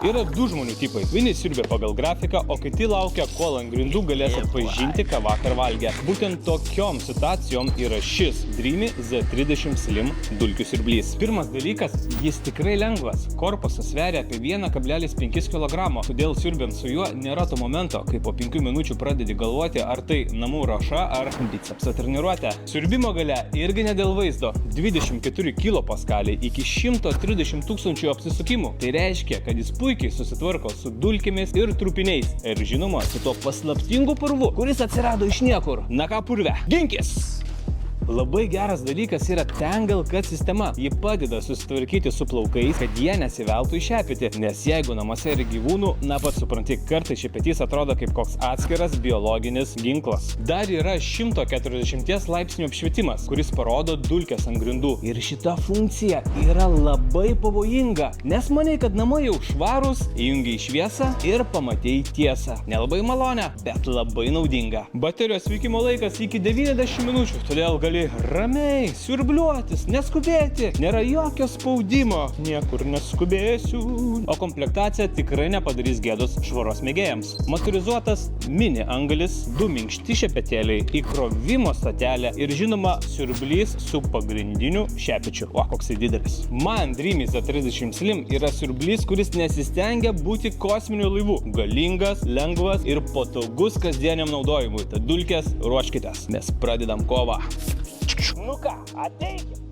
Yra du žmonių tipai. Vieni siurbia pagal grafiką, o kiti laukia, kol ant grindų galės atpažinti, ką vakar valgė. Būtent tokiom situacijom yra šis Dreamy Z30 Slim dulkių siurblys. Pirmas dalykas, jis tikrai lengvas. Korpusas sveria apie 1,5 kg, todėl siurbiant su juo nėra to momento, kai po 5 minučių pradedi galvoti, ar tai namų ruoša ar bicepso treniruotė. Siurbimo galia irgi ne dėl vaizdo. 24 kilopaskalį iki 130 000 apsisukimų. Tai reiškia, kad jis puikiai susitvarko su dulkėmis ir trupiniais. Ir žinoma, su tuo paslaptingu purvu, kuris atsirado iš niekur. Na ką purve? Ginkis! Labai geras dalykas yra Tangle Cut sistema. Ji padeda susitvarkyti su plaukais, kad jie nesiveltų į šepetį. Nes jeigu namuose yra gyvūnų, na pats supranti, kartais šepetys atrodo kaip koks atskiras biologinis ginklas. Dar yra 140 laipsnių apšvietimas, kuris parodo dulkes ant grindų. Ir šita funkcija yra labai pavojinga. Nes manai, kad namai jau švarūs, įjungiai šviesą ir pamatei tiesą. Nelabai malonę, bet labai naudinga. Baterijos veikimo laikas iki 90 minučių, todėl gali ramiai siurbliuotis, neskubėti, nėra jokio spaudimo, niekur neskubėsiu. O komplektacija tikrai nepadarys gėdos švaros mėgėjams. Motorizuotas mini anglis, 2 minkšti šepetėliai, įkrovimo stotelė ir žinoma siurblys su pagrindiniu šepečiu. O, koks tai didelis. Man Dreamy Z30 Slim yra siurblys, kuris nesistengia būti kosminiu laivu. Galingas, lengvas ir patogus kasdieniam naudojimui. Tad dulkės ruoškitės, mes pradedam kovą. Nu ką, ateikit!